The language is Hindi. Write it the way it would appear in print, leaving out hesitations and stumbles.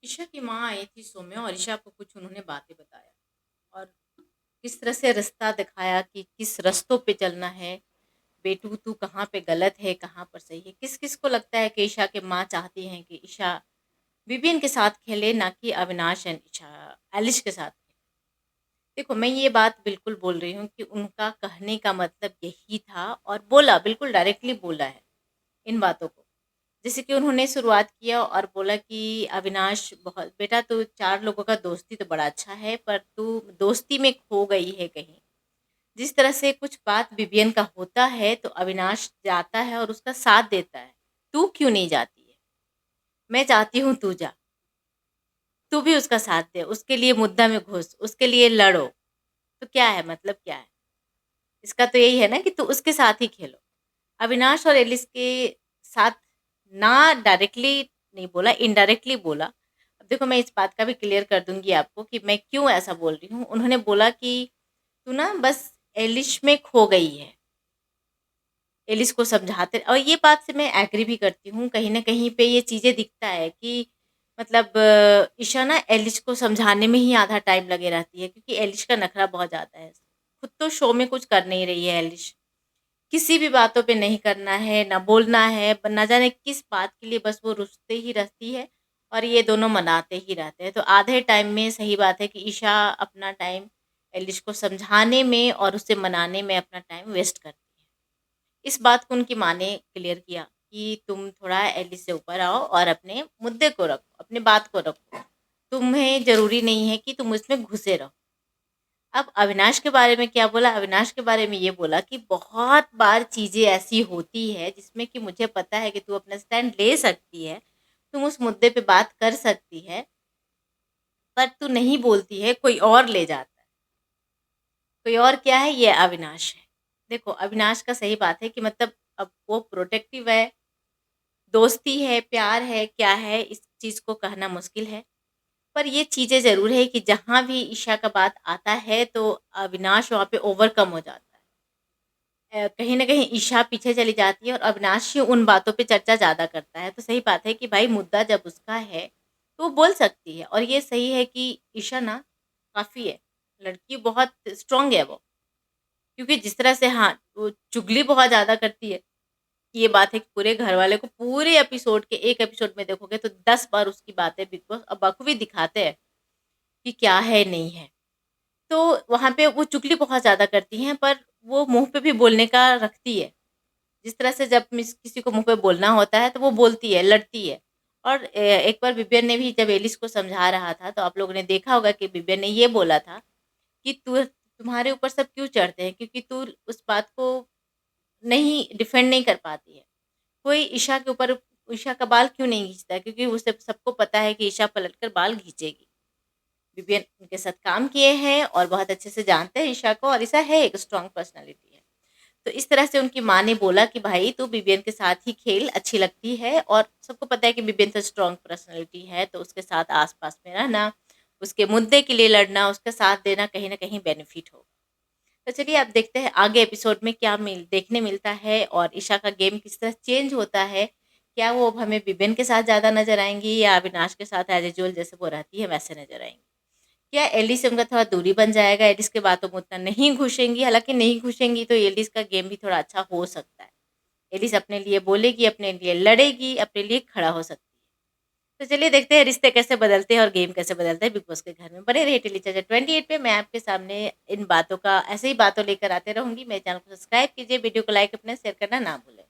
ईशा की माँ आई थी शो में और ईशा को कुछ उन्होंने बातें बताया और किस तरह से रास्ता दिखाया कि किस रास्तों पे चलना है। बेटू तू कहाँ पे गलत है, कहाँ पर सही है। किस किस को लगता है कि ईशा के माँ चाहती हैं कि ईशा विवियन के साथ खेले, ना कि अविनाश एंड ईशा एलिश के साथ खेले। देखो, मैं ये बात बिल्कुल बोल रही हूँ कि उनका कहने का मतलब यही था और बोला, बिल्कुल डायरेक्टली बोला है इन बातों को। जैसे कि उन्होंने शुरुआत किया और बोला कि अविनाश, बहुत बेटा तू 4 लोगों का दोस्ती तो बड़ा अच्छा है, पर तू दोस्ती में खो गई है कहीं। जिस तरह से कुछ बात विवियन का होता है तो अविनाश जाता है और उसका साथ देता है। तू क्यों नहीं जाती है? मैं चाहती हूँ तू जा। तू भी उसका साथ दे, उसके लिए मुद्दा में घुस, उसके लिए लड़ो। तो क्या है, मतलब क्या है? इसका तो यही है ना कि तू उसके साथ ही खेलो। अविनाश और एलिस के साथ ना डायरेक्टली नहीं बोला, इनडायरेक्टली बोला। अब देखो, मैं इस बात का भी क्लियर कर दूँगी आपको कि मैं क्यों ऐसा बोल रही हूँ। उन्होंने बोला कि तू ना बस एलिश में खो गई है। एलिस को समझाते, और ये बात से मैं एग्री भी करती हूँ। कहीं न कहीं पे ये चीज़ें दिखता है कि मतलब ईशा ना एलिस को समझाने में ही आधा टाइम लगे रहती है, क्योंकि एलिस का नखरा बहुत ज़्यादा है। खुद तो शो में कुछ कर नहीं रही है एलिस। किसी भी बातों पे नहीं करना है, ना बोलना है, पर ना जाने किस बात के लिए बस वो रुसते ही रहती है और ये दोनों मनाते ही रहते हैं। तो आधे टाइम में सही बात है कि ईशा अपना टाइम एलिश को समझाने में और उसे मनाने में अपना टाइम वेस्ट करती है। इस बात को उनकी माँ ने क्लियर किया कि तुम थोड़ा एलिश से ऊपर आओ और अपने मुद्दे को रखो, अपनी बात को रखो। तुम्हें ज़रूरी नहीं है कि तुम उसमें घुसे रहो। अब अविनाश के बारे में क्या बोला? अविनाश के बारे में ये बोला कि बहुत बार चीज़ें ऐसी होती है जिसमें कि मुझे पता है कि तू अपना स्टैंड ले सकती है, तुम उस मुद्दे पे बात कर सकती है, पर तू नहीं बोलती है, कोई और ले जाता है। कोई और क्या है? ये अविनाश है। देखो, अविनाश का सही बात है कि मतलब अब वो प्रोटेक्टिव है, दोस्ती है, प्यार है, क्या है, इस चीज़ को कहना मुश्किल है। पर ये चीज़ें ज़रूर है कि जहाँ भी ईशा का बात आता है तो अविनाश वहाँ पे ओवरकम हो जाता है। कहीं न कहीं ईशा पीछे चली जाती है और अविनाश ही उन बातों पे चर्चा ज़्यादा करता है। तो सही बात है कि भाई मुद्दा जब उसका है, तो वो बोल सकती है, और ये सही है कि ईशा ना काफ़ी है, लड़की बहुत स्ट्रॉन्ग है वो। क्योंकि जिस तरह से, हाँ, वो चुगली बहुत ज़्यादा करती है। ये बात है कि पूरे घरवाले को पूरे एपिसोड के एक एपिसोड में देखोगे तो 10 बार उसकी बातें बिग बॉस अब बखूबी दिखाते हैं कि क्या है, नहीं है। तो वहाँ पे वो चुगली बहुत ज़्यादा करती हैं, पर वो मुँह पे भी बोलने का रखती है। जिस तरह से जब मिस किसी को मुँह पे बोलना होता है तो वो बोलती है, लड़ती है। और एक बार विवियन ने भी जब एलिस को समझा रहा था तो आप लोगों ने देखा होगा कि विवियन ने ये बोला था कि तुम्हारे ऊपर सब क्यों चढ़ते हैं, क्योंकि तू उस बात को नहीं डिफेंड नहीं कर पाती है। कोई ईशा के ऊपर, ईशा का बाल क्यों नहीं खींचता है, क्योंकि उसे सबको पता है कि ईशा पलटकर बाल खींचेगी। विवियन उनके साथ काम किए हैं और बहुत अच्छे से जानते हैं ईशा को, और ईशा है एक स्ट्रॉन्ग पर्सनैलिटी है। तो इस तरह से उनकी माँ ने बोला कि भाई तू विवियन के साथ ही खेल, अच्छी लगती है, और सबको पता है कि विवियन तो स्ट्रॉन्ग पर्सनैलिटी है, तो उसके साथ आस-पास में रहना, उसके मुद्दे के लिए लड़ना, उसका साथ देना कहीं न कहीं बेनिफिट होगा। तो चलिए अब देखते हैं आगे एपिसोड में क्या देखने मिलता है और ईशा का गेम किस तरह चेंज होता है। क्या वो अब हमें विवेन के साथ ज़्यादा नज़र आएँगी या अविनाश के साथ एज़ यूजुअल जैसे वो रहती है वैसे नज़र आएँगी? क्या एली से उनका थोड़ा दूरी बन जाएगा, एलिस के बातों में उतना नहीं घुसेंगी, हालाँकि नहीं घुसेंगी तो एलिस का गेम भी थोड़ा अच्छा हो सकता है। एलिस अपने लिए बोलेगी, अपने लिए लड़ेगी, अपने लिए खड़ा हो सकती है। तो चलिए देखते हैं रिश्ते कैसे बदलते हैं और गेम कैसे बदलता है बिग बॉस के घर में। बने रहिए टेली चाचा 28 पे, मैं आपके सामने इन बातों का ऐसे ही बातों लेकर आते रहूँगी। मेरे चैनल को सब्सक्राइब कीजिए, वीडियो को लाइक अपना शेयर करना ना भूलें।